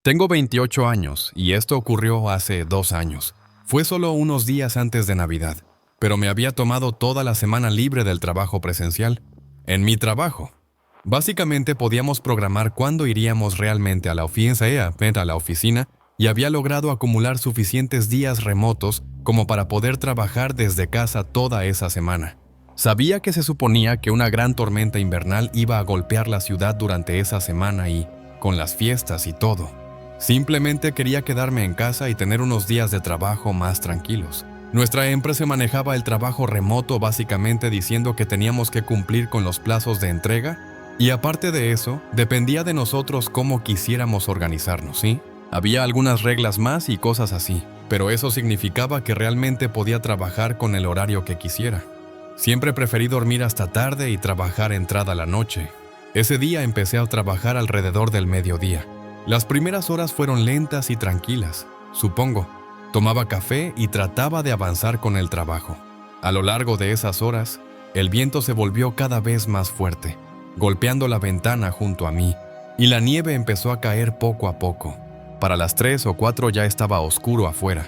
Tengo 28 años y esto ocurrió hace 2 años. Fue solo unos días antes de Navidad, pero me había tomado toda la semana libre del trabajo presencial. En mi trabajo, básicamente podíamos programar cuándo iríamos realmente a la oficina y había logrado acumular suficientes días remotos como para poder trabajar desde casa toda esa semana. Sabía que se suponía que una gran tormenta invernal iba a golpear la ciudad durante esa semana y, con las fiestas y todo, simplemente quería quedarme en casa y tener unos días de trabajo más tranquilos. Nuestra empresa manejaba el trabajo remoto básicamente diciendo que teníamos que cumplir con los plazos de entrega y aparte de eso, dependía de nosotros cómo quisiéramos organizarnos, ¿sí? Había algunas reglas más y cosas así, pero eso significaba que realmente podía trabajar con el horario que quisiera. Siempre preferí dormir hasta tarde y trabajar entrada la noche. Ese día empecé a trabajar alrededor del mediodía. Las primeras horas fueron lentas y tranquilas, supongo. Tomaba café y trataba de avanzar con el trabajo. A lo largo de esas horas, el viento se volvió cada vez más fuerte, golpeando la ventana junto a mí, y la nieve empezó a caer poco a poco. Para las 3 o 4 ya estaba oscuro afuera.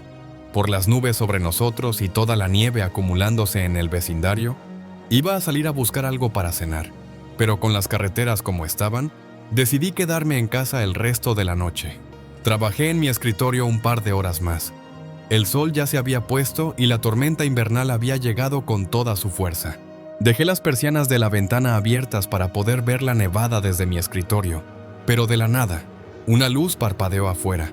Por las nubes sobre nosotros y toda la nieve acumulándose en el vecindario, iba a salir a buscar algo para cenar, pero con las carreteras como estaban, decidí quedarme en casa el resto de la noche. Trabajé en mi escritorio un par de horas más. El sol ya se había puesto y la tormenta invernal había llegado con toda su fuerza. Dejé las persianas de la ventana abiertas para poder ver la nevada desde mi escritorio, pero de la nada, una luz parpadeó afuera.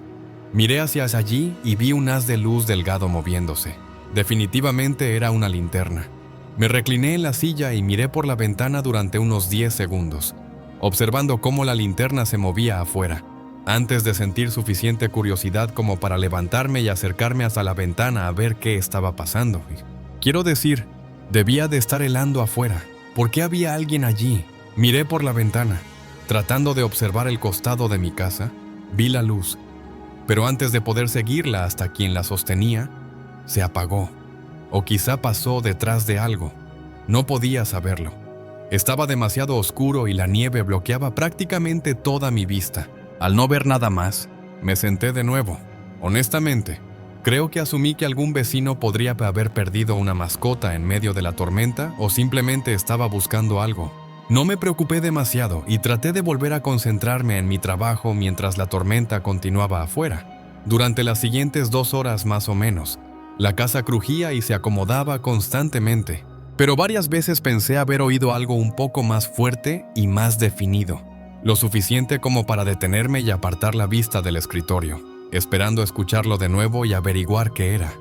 Miré hacia allí y vi un haz de luz delgado moviéndose. Definitivamente era una linterna. Me recliné en la silla y miré por la ventana durante unos 10 segundos, observando cómo la linterna se movía afuera, antes de sentir suficiente curiosidad como para levantarme y acercarme hasta la ventana a ver qué estaba pasando. Quiero decir, debía de estar helando afuera. ¿Por qué había alguien allí? Miré por la ventana. Tratando de observar el costado de mi casa, vi la luz, pero antes de poder seguirla hasta quien la sostenía, se apagó. O quizá pasó detrás de algo. No podía saberlo. Estaba demasiado oscuro y la nieve bloqueaba prácticamente toda mi vista. Al no ver nada más, me senté de nuevo. Honestamente, creo que asumí que algún vecino podría haber perdido una mascota en medio de la tormenta o simplemente estaba buscando algo. No me preocupé demasiado y traté de volver a concentrarme en mi trabajo mientras la tormenta continuaba afuera. Durante las siguientes 2 horas más o menos, la casa crujía y se acomodaba constantemente, pero varias veces pensé haber oído algo un poco más fuerte y más definido, lo suficiente como para detenerme y apartar la vista del escritorio, esperando escucharlo de nuevo y averiguar qué era.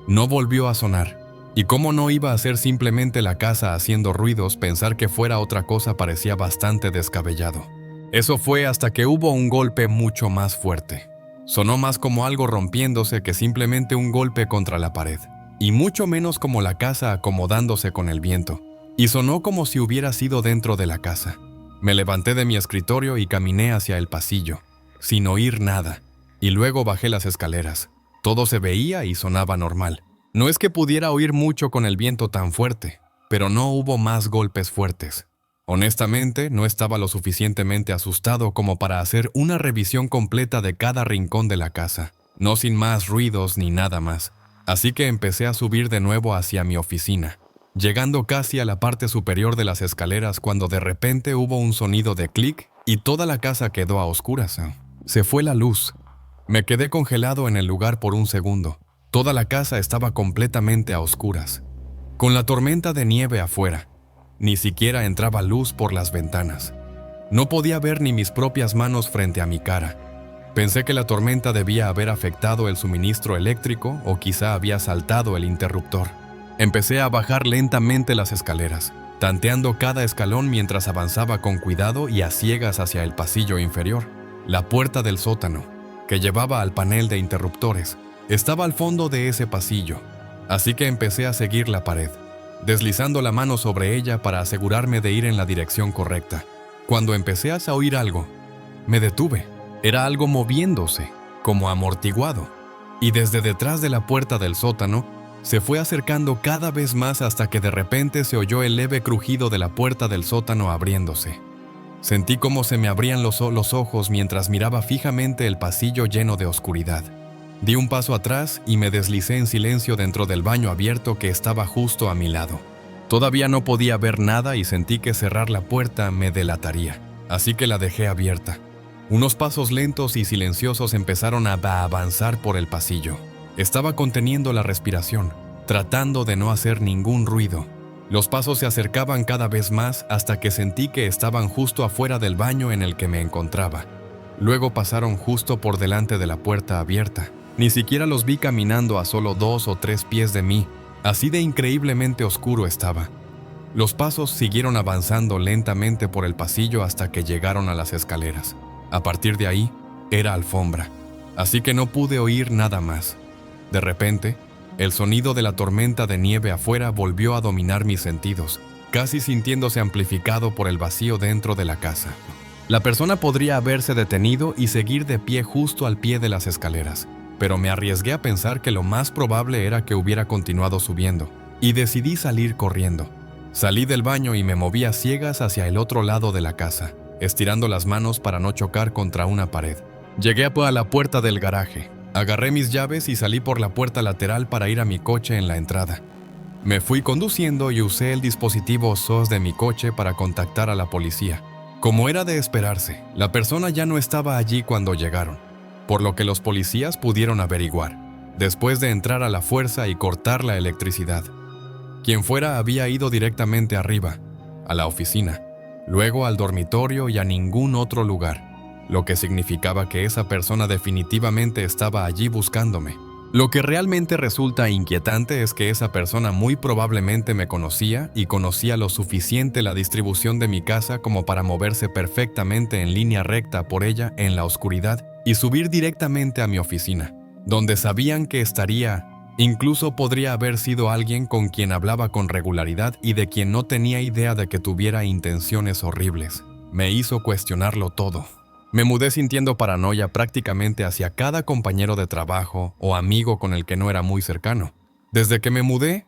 No volvió a sonar. Y como no iba a ser simplemente la casa haciendo ruidos, pensar que fuera otra cosa parecía bastante descabellado. Eso fue hasta que hubo un golpe mucho más fuerte. Sonó más como algo rompiéndose que simplemente un golpe contra la pared, y mucho menos como la casa acomodándose con el viento, y sonó como si hubiera sido dentro de la casa. Me levanté de mi escritorio y caminé hacia el pasillo, sin oír nada, y luego bajé las escaleras. Todo se veía y sonaba normal. No es que pudiera oír mucho con el viento tan fuerte, pero no hubo más golpes fuertes. Honestamente, no estaba lo suficientemente asustado como para hacer una revisión completa de cada rincón de la casa, no sin más ruidos ni nada más. Así que empecé a subir de nuevo hacia mi oficina, llegando casi a la parte superior de las escaleras cuando de repente hubo un sonido de clic y toda la casa quedó a oscuras. Se fue la luz. Me quedé congelado en el lugar por un segundo. Toda la casa estaba completamente a oscuras, con la tormenta de nieve afuera. Ni siquiera entraba luz por las ventanas. No podía ver ni mis propias manos frente a mi cara. Pensé que la tormenta debía haber afectado el suministro eléctrico o quizá había saltado el interruptor. Empecé a bajar lentamente las escaleras, tanteando cada escalón mientras avanzaba con cuidado y a ciegas hacia el pasillo inferior. La puerta del sótano, que llevaba al panel de interruptores, estaba al fondo de ese pasillo, así que empecé a seguir la pared, deslizando la mano sobre ella para asegurarme de ir en la dirección correcta. Cuando empecé a oír algo, me detuve. Era algo moviéndose, como amortiguado, y desde detrás de la puerta del sótano, se fue acercando cada vez más hasta que de repente se oyó el leve crujido de la puerta del sótano abriéndose. Sentí cómo se me abrían los ojos mientras miraba fijamente el pasillo lleno de oscuridad. Di un paso atrás y me deslicé en silencio dentro del baño abierto que estaba justo a mi lado. Todavía no podía ver nada y sentí que cerrar la puerta me delataría, así que la dejé abierta. Unos pasos lentos y silenciosos empezaron a avanzar por el pasillo. Estaba conteniendo la respiración, tratando de no hacer ningún ruido. Los pasos se acercaban cada vez más hasta que sentí que estaban justo afuera del baño en el que me encontraba. Luego pasaron justo por delante de la puerta abierta. Ni siquiera los vi caminando a solo 2 o 3 pies de mí, así de increíblemente oscuro estaba. Los pasos siguieron avanzando lentamente por el pasillo hasta que llegaron a las escaleras. A partir de ahí, era alfombra, así que no pude oír nada más. De repente, el sonido de la tormenta de nieve afuera volvió a dominar mis sentidos, casi sintiéndose amplificado por el vacío dentro de la casa. La persona podría haberse detenido y seguir de pie justo al pie de las escaleras, pero me arriesgué a pensar que lo más probable era que hubiera continuado subiendo, y decidí salir corriendo. Salí del baño y me moví a ciegas hacia el otro lado de la casa, estirando las manos para no chocar contra una pared. Llegué a la puerta del garaje. Agarré mis llaves y salí por la puerta lateral para ir a mi coche en la entrada. Me fui conduciendo y usé el dispositivo SOS de mi coche para contactar a la policía. Como era de esperarse, la persona ya no estaba allí cuando llegaron, por lo que los policías pudieron averiguar, después de entrar a la fuerza y cortar la electricidad. Quien fuera había ido directamente arriba, a la oficina, luego al dormitorio y a ningún otro lugar, lo que significaba que esa persona definitivamente estaba allí buscándome. Lo que realmente resulta inquietante es que esa persona muy probablemente me conocía y conocía lo suficiente la distribución de mi casa como para moverse perfectamente en línea recta por ella en la oscuridad y subir directamente a mi oficina, donde sabían que estaría. Incluso podría haber sido alguien con quien hablaba con regularidad y de quien no tenía idea de que tuviera intenciones horribles. Me hizo cuestionarlo todo. Me mudé sintiendo paranoia prácticamente hacia cada compañero de trabajo o amigo con el que no era muy cercano. Desde que me mudé,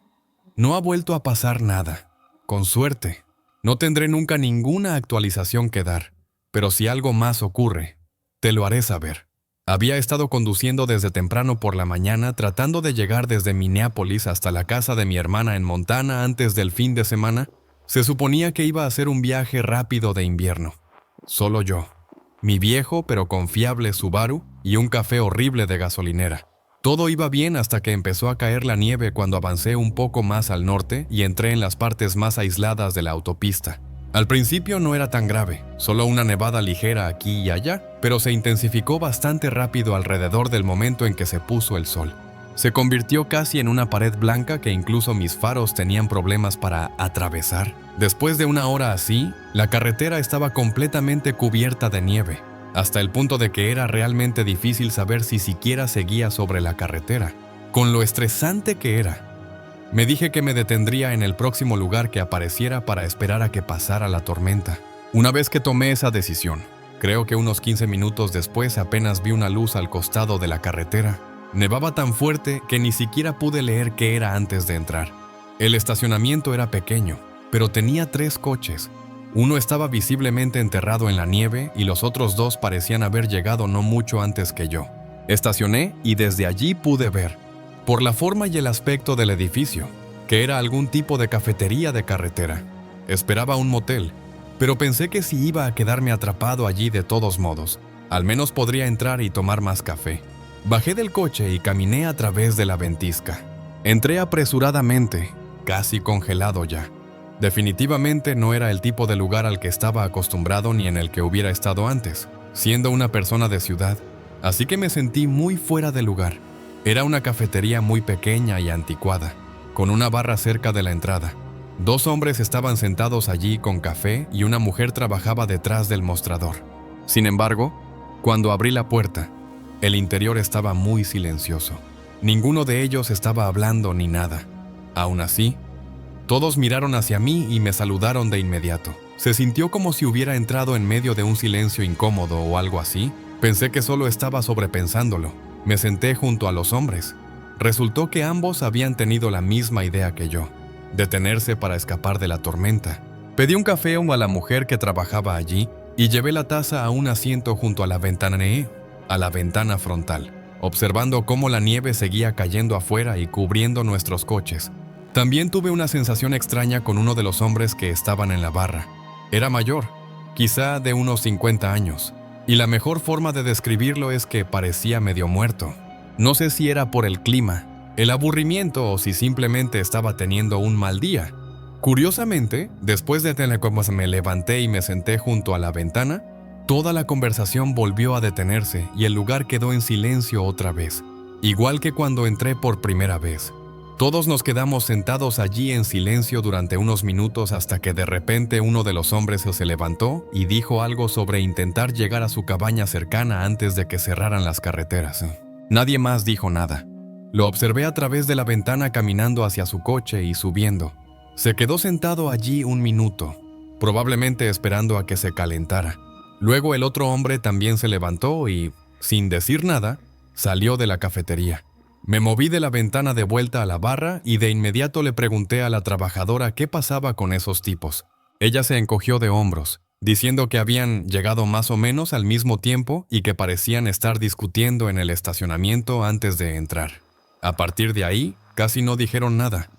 no ha vuelto a pasar nada. Con suerte, no tendré nunca ninguna actualización que dar, pero si algo más ocurre, te lo haré saber. Había estado conduciendo desde temprano por la mañana tratando de llegar desde Minneapolis hasta la casa de mi hermana en Montana antes del fin de semana. Se suponía que iba a ser un viaje rápido de invierno. Solo yo, mi viejo pero confiable Subaru y un café horrible de gasolinera. Todo iba bien hasta que empezó a caer la nieve cuando avancé un poco más al norte y entré en las partes más aisladas de la autopista. Al principio no era tan grave, solo una nevada ligera aquí y allá, pero se intensificó bastante rápido alrededor del momento en que se puso el sol. Se convirtió casi en una pared blanca que incluso mis faros tenían problemas para atravesar. Después de una hora así, la carretera estaba completamente cubierta de nieve, hasta el punto de que era realmente difícil saber si siquiera seguía sobre la carretera, con lo estresante que era. Me dije que me detendría en el próximo lugar que apareciera para esperar a que pasara la tormenta. Una vez que tomé esa decisión, creo que unos 15 minutos después apenas vi una luz al costado de la carretera. Nevaba tan fuerte que ni siquiera pude leer qué era antes de entrar. El estacionamiento era pequeño, pero tenía 3 coches. Uno estaba visiblemente enterrado en la nieve y los otros 2 parecían haber llegado no mucho antes que yo. Estacioné y desde allí pude ver, por la forma y el aspecto del edificio, que era algún tipo de cafetería de carretera. Esperaba un motel, pero pensé que si iba a quedarme atrapado allí de todos modos, al menos podría entrar y tomar más café. Bajé del coche y caminé a través de la ventisca. Entré apresuradamente, casi congelado ya. Definitivamente no era el tipo de lugar al que estaba acostumbrado ni en el que hubiera estado antes, siendo una persona de ciudad, así que me sentí muy fuera de lugar. Era una cafetería muy pequeña y anticuada, con una barra cerca de la entrada. 2 hombres estaban sentados allí con café y una mujer trabajaba detrás del mostrador. Sin embargo, cuando abrí la puerta, el interior estaba muy silencioso. Ninguno de ellos estaba hablando ni nada. Aún así, todos miraron hacia mí y me saludaron de inmediato. Se sintió como si hubiera entrado en medio de un silencio incómodo o algo así. Pensé que solo estaba sobrepensándolo. Me senté junto a los hombres. Resultó que ambos habían tenido la misma idea que yo, detenerse para escapar de la tormenta. Pedí un café a la mujer que trabajaba allí y llevé la taza a un asiento junto a la ventana frontal, observando cómo la nieve seguía cayendo afuera y cubriendo nuestros coches. También tuve una sensación extraña con uno de los hombres que estaban en la barra. Era mayor, quizá de unos 50 años, y la mejor forma de describirlo es que parecía medio muerto. No sé si era por el clima, el aburrimiento o si simplemente estaba teniendo un mal día. Curiosamente, después de que me levanté y me senté junto a la ventana, toda la conversación volvió a detenerse y el lugar quedó en silencio otra vez, igual que cuando entré por primera vez. Todos nos quedamos sentados allí en silencio durante unos minutos hasta que de repente uno de los hombres se levantó y dijo algo sobre intentar llegar a su cabaña cercana antes de que cerraran las carreteras. Nadie más dijo nada. Lo observé a través de la ventana caminando hacia su coche y subiendo. Se quedó sentado allí un minuto, probablemente esperando a que se calentara. Luego el otro hombre también se levantó y, sin decir nada, salió de la cafetería. Me moví de la ventana de vuelta a la barra y de inmediato le pregunté a la trabajadora qué pasaba con esos tipos. Ella se encogió de hombros, diciendo que habían llegado más o menos al mismo tiempo y que parecían estar discutiendo en el estacionamiento antes de entrar. A partir de ahí, casi no dijeron nada.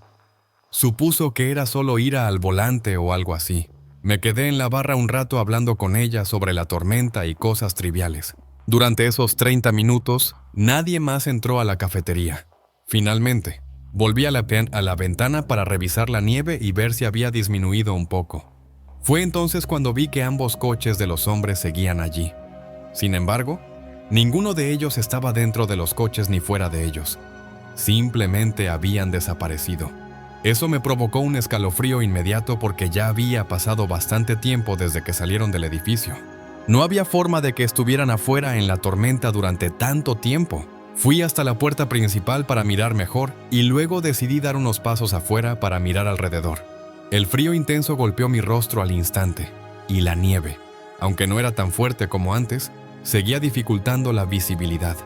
Supuso que era solo ira al volante o algo así. Me quedé en la barra un rato hablando con ella sobre la tormenta y cosas triviales. Durante esos 30 minutos, nadie más entró a la cafetería. Finalmente, volví a la ventana para revisar la nieve y ver si había disminuido un poco. Fue entonces cuando vi que ambos coches de los hombres seguían allí. Sin embargo, ninguno de ellos estaba dentro de los coches ni fuera de ellos. Simplemente habían desaparecido. Eso me provocó un escalofrío inmediato porque ya había pasado bastante tiempo desde que salieron del edificio. No había forma de que estuvieran afuera en la tormenta durante tanto tiempo. Fui hasta la puerta principal para mirar mejor y luego decidí dar unos pasos afuera para mirar alrededor. El frío intenso golpeó mi rostro al instante y la nieve, aunque no era tan fuerte como antes, seguía dificultando la visibilidad.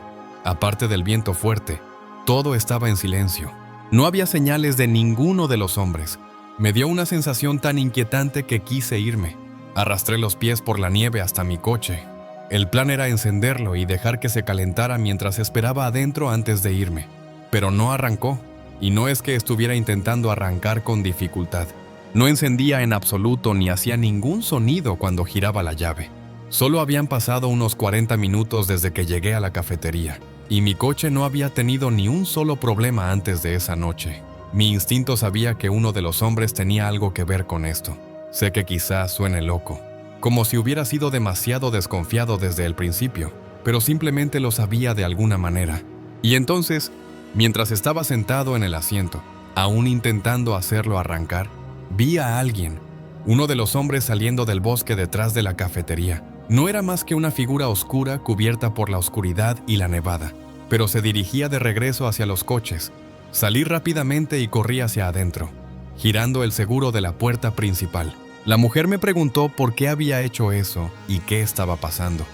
Aparte del viento fuerte, todo estaba en silencio. No había señales de ninguno de los hombres. Me dio una sensación tan inquietante que quise irme. Arrastré los pies por la nieve hasta mi coche. El plan era encenderlo y dejar que se calentara mientras esperaba adentro antes de irme. Pero no arrancó, y no es que estuviera intentando arrancar con dificultad. No encendía en absoluto ni hacía ningún sonido cuando giraba la llave. Solo habían pasado unos 40 minutos desde que llegué a la cafetería, y mi coche no había tenido ni un solo problema antes de esa noche. Mi instinto sabía que uno de los hombres tenía algo que ver con esto. Sé que quizás suene loco, como si hubiera sido demasiado desconfiado desde el principio, pero simplemente lo sabía de alguna manera. Y entonces, mientras estaba sentado en el asiento, aún intentando hacerlo arrancar, vi a alguien, uno de los hombres saliendo del bosque detrás de la cafetería. No era más que una figura oscura cubierta por la oscuridad y la nevada, pero se dirigía de regreso hacia los coches. Salí rápidamente y corrí hacia adentro, girando el seguro de la puerta principal. La mujer me preguntó por qué había hecho eso y qué estaba pasando,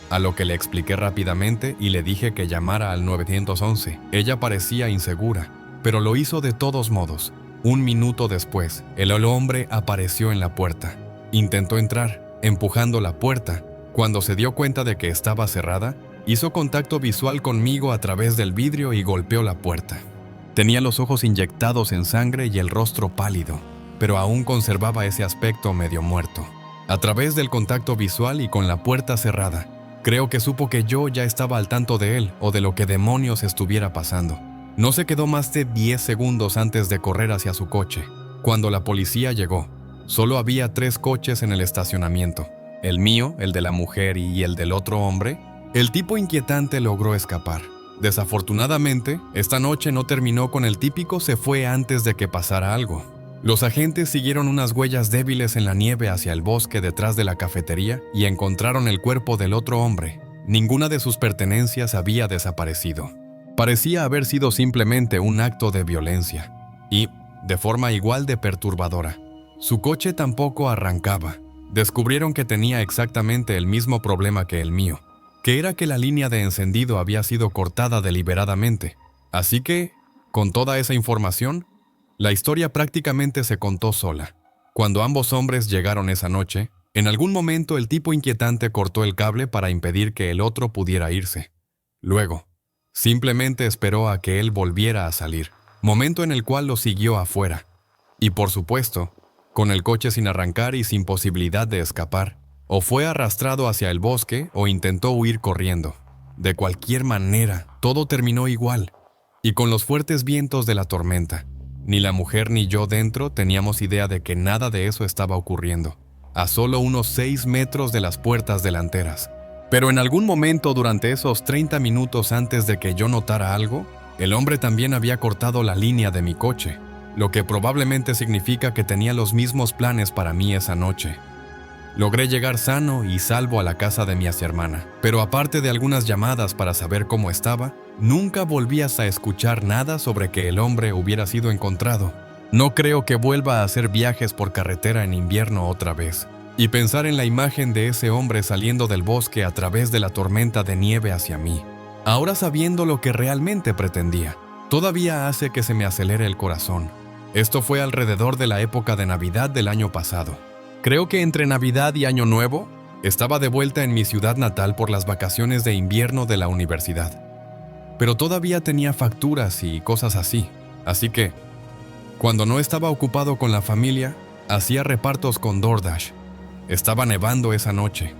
a lo que le expliqué rápidamente y le dije que llamara al 911. Ella parecía insegura, pero lo hizo de todos modos. Un minuto después, el hombre apareció en la puerta. Intentó entrar, empujando la puerta. Cuando se dio cuenta de que estaba cerrada, hizo contacto visual conmigo a través del vidrio y golpeó la puerta. Tenía los ojos inyectados en sangre y el rostro pálido, pero aún conservaba ese aspecto medio muerto. A través del contacto visual y con la puerta cerrada, creo que supo que yo ya estaba al tanto de él o de lo que demonios estuviera pasando. No se quedó más de 10 segundos antes de correr hacia su coche. Cuando la policía llegó, solo había 3 coches en el estacionamiento. El mío, el de la mujer y el del otro hombre. El tipo inquietante logró escapar. Desafortunadamente, esta noche no terminó con el típico se fue antes de que pasara algo. Los agentes siguieron unas huellas débiles en la nieve hacia el bosque detrás de la cafetería y encontraron el cuerpo del otro hombre. Ninguna de sus pertenencias había desaparecido. Parecía haber sido simplemente un acto de violencia. Y, de forma igual de perturbadora, su coche tampoco arrancaba. Descubrieron que tenía exactamente el mismo problema que el mío, que era que la línea de encendido había sido cortada deliberadamente. Así que, con toda esa información, la historia prácticamente se contó sola. Cuando ambos hombres llegaron esa noche, En algún momento el tipo inquietante cortó el cable para impedir que el otro pudiera irse. Luego, simplemente esperó a que él volviera a salir, momento en el cual lo siguió afuera. Y por supuesto, con el coche sin arrancar y sin posibilidad de escapar, o fue arrastrado hacia el bosque o intentó huir corriendo. De cualquier manera, todo terminó igual, y con los fuertes vientos de la tormenta. Ni la mujer ni yo dentro teníamos idea de que nada de eso estaba ocurriendo, a solo unos 6 metros de las puertas delanteras. Pero en algún momento durante esos 30 minutos antes de que yo notara algo, el hombre también había cortado la línea de mi coche, lo que probablemente significa que tenía los mismos planes para mí esa noche. Logré llegar sano y salvo a la casa de mi hermana, pero aparte de algunas llamadas para saber cómo estaba, nunca volvías a escuchar nada sobre que el hombre hubiera sido encontrado. No creo que vuelva a hacer viajes por carretera en invierno otra vez. Y pensar en la imagen de ese hombre saliendo del bosque a través de la tormenta de nieve hacia mí, ahora sabiendo lo que realmente pretendía, todavía hace que se me acelere el corazón. Esto fue alrededor de la época de Navidad del año pasado. Creo que entre Navidad y Año Nuevo, estaba de vuelta en mi ciudad natal por las vacaciones de invierno de la universidad. Pero todavía tenía facturas y cosas así. Así que, cuando no estaba ocupado con la familia, hacía repartos con DoorDash. Estaba nevando esa noche,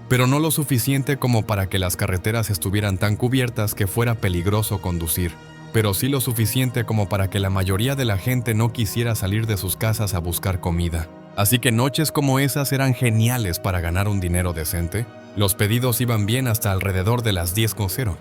pero no lo suficiente como para que las carreteras estuvieran tan cubiertas que fuera peligroso conducir, pero sí lo suficiente como para que la mayoría de la gente no quisiera salir de sus casas a buscar comida. Así que noches como esas eran geniales para ganar un dinero decente. Los pedidos iban bien hasta alrededor de las 10:00.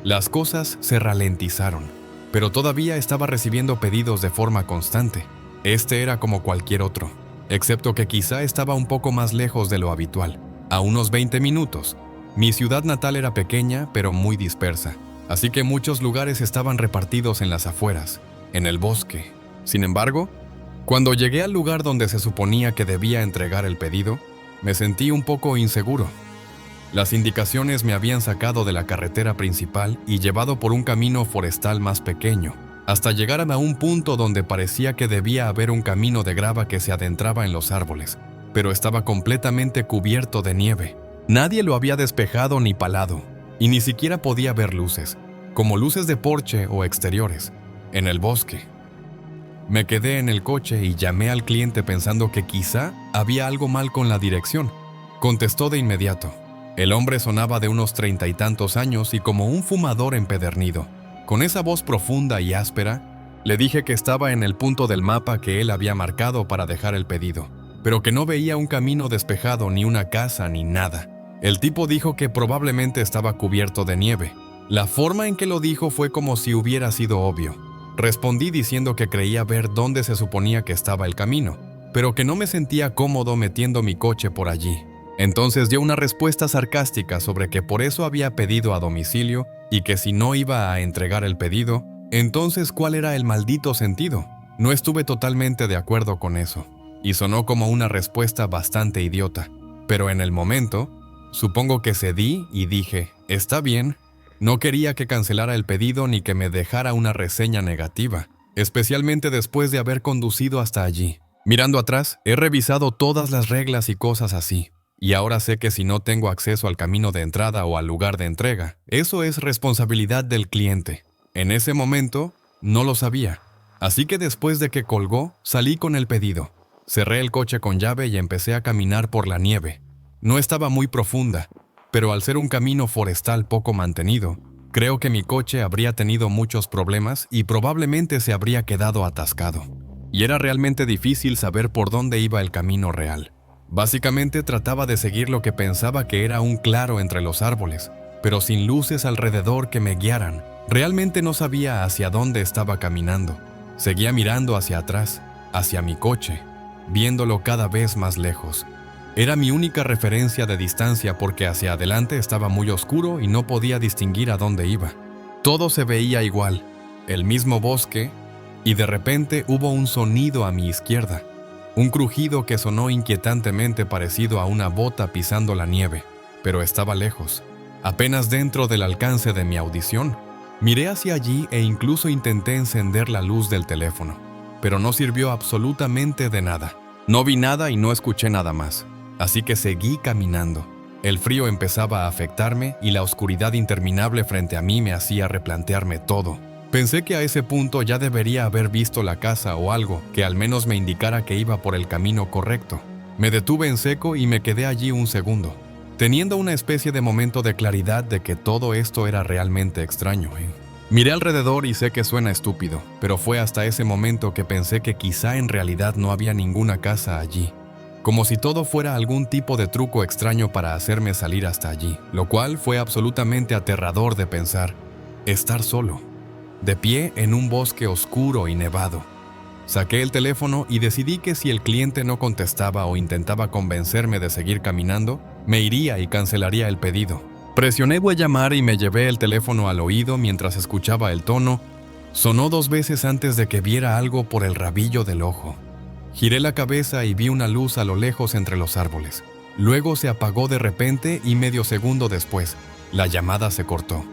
Las cosas se ralentizaron, pero todavía estaba recibiendo pedidos de forma constante. Este era como cualquier otro, excepto que quizá estaba un poco más lejos de lo habitual, a unos 20 minutos. Mi ciudad natal era pequeña, pero muy dispersa, así que muchos lugares estaban repartidos en las afueras, en el bosque. Sin embargo, cuando llegué al lugar donde se suponía que debía entregar el pedido, me sentí un poco inseguro. Las indicaciones me habían sacado de la carretera principal y llevado por un camino forestal más pequeño, hasta llegar a un punto donde parecía que debía haber un camino de grava que se adentraba en los árboles, pero estaba completamente cubierto de nieve. Nadie lo había despejado ni palado, y ni siquiera podía ver luces, como luces de porche o exteriores, en el bosque. Me quedé en el coche y llamé al cliente pensando que quizá había algo mal con la dirección. Contestó de inmediato. El hombre sonaba de unos 30 y tantos años y como un fumador empedernido. Con esa voz profunda y áspera, le dije que estaba en el punto del mapa que él había marcado para dejar el pedido, pero que no veía un camino despejado, ni una casa, ni nada. El tipo dijo que probablemente estaba cubierto de nieve. La forma en que lo dijo fue como si hubiera sido obvio. Respondí diciendo que creía ver dónde se suponía que estaba el camino, pero que no me sentía cómodo metiendo mi coche por allí. Entonces dio una respuesta sarcástica sobre que por eso había pedido a domicilio y que si no iba a entregar el pedido, entonces ¿cuál era el maldito sentido? No estuve totalmente de acuerdo con eso, y sonó como una respuesta bastante idiota. Pero en el momento, supongo que cedí y dije, está bien. No quería que cancelara el pedido ni que me dejara una reseña negativa, especialmente después de haber conducido hasta allí. Mirando atrás, he revisado todas las reglas y cosas así, y ahora sé que si no tengo acceso al camino de entrada o al lugar de entrega, eso es responsabilidad del cliente. En ese momento, no lo sabía, así que después de que colgó, salí con el pedido. Cerré el coche con llave y empecé a caminar por la nieve. No estaba muy profunda, pero al ser un camino forestal poco mantenido, creo que mi coche habría tenido muchos problemas y probablemente se habría quedado atascado. Y era realmente difícil saber por dónde iba el camino real. Básicamente trataba de seguir lo que pensaba que era un claro entre los árboles, pero sin luces alrededor que me guiaran. Realmente no sabía hacia dónde estaba caminando. Seguía mirando hacia atrás, hacia mi coche, viéndolo cada vez más lejos. Era mi única referencia de distancia porque hacia adelante estaba muy oscuro y no podía distinguir a dónde iba. Todo se veía igual, el mismo bosque, y de repente hubo un sonido a mi izquierda. Un crujido que sonó inquietantemente parecido a una bota pisando la nieve, pero estaba lejos, apenas dentro del alcance de mi audición. Miré hacia allí e incluso intenté encender la luz del teléfono, pero no sirvió absolutamente de nada. No vi nada y no escuché nada más. así que seguí caminando. El frío empezaba a afectarme y la oscuridad interminable frente a mí me hacía replantearme todo. Pensé que a ese punto ya debería haber visto la casa o algo que al menos me indicara que iba por el camino correcto. Me detuve en seco y me quedé allí un segundo, teniendo una especie de momento de claridad de que todo esto era realmente extraño. Miré alrededor y sé que suena estúpido, pero fue hasta ese momento que pensé que quizá en realidad no había ninguna casa allí. Como si todo fuera algún tipo de truco extraño para hacerme salir hasta allí, lo cual fue absolutamente aterrador de pensar. Estar solo, de pie en un bosque oscuro y nevado. Saqué el teléfono y decidí que si el cliente no contestaba o intentaba convencerme de seguir caminando, me iría y cancelaría el pedido. Presioné voy a llamar y me llevé el teléfono al oído mientras escuchaba el tono. Sonó 2 veces antes de que viera algo por el rabillo del ojo. Giré la cabeza y vi una luz a lo lejos entre los árboles. Luego se apagó de repente y medio segundo después, la llamada se cortó.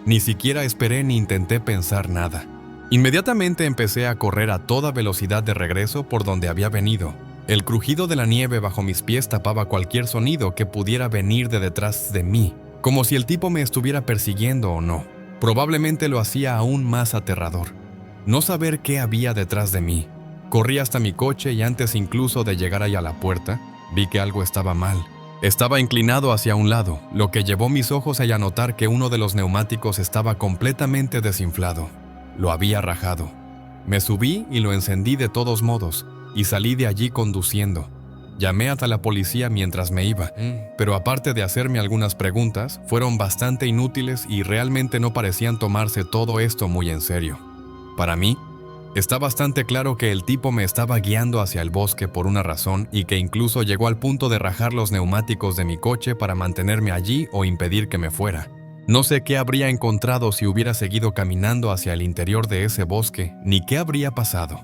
Ni siquiera esperé ni intenté pensar nada. Inmediatamente empecé a correr a toda velocidad de regreso por donde había venido. El crujido de la nieve bajo mis pies tapaba cualquier sonido que pudiera venir de detrás de mí, como si el tipo me estuviera persiguiendo o no. Probablemente lo hacía aún más aterrador. No saber qué había detrás de mí. Corrí hasta mi coche y antes incluso de llegar allá a la puerta, vi que algo estaba mal. Estaba inclinado hacia un lado, lo que llevó mis ojos a notar que uno de los neumáticos estaba completamente desinflado. Lo había rajado. Me subí y lo encendí de todos modos, y salí de allí conduciendo. Llamé hasta la policía mientras me iba, pero aparte de hacerme algunas preguntas, fueron bastante inútiles y realmente no parecían tomarse todo esto muy en serio. Para mí, está bastante claro que el tipo me estaba guiando hacia el bosque por una razón y que incluso llegó al punto de rajar los neumáticos de mi coche para mantenerme allí o impedir que me fuera. No sé qué habría encontrado si hubiera seguido caminando hacia el interior de ese bosque, ni qué habría pasado.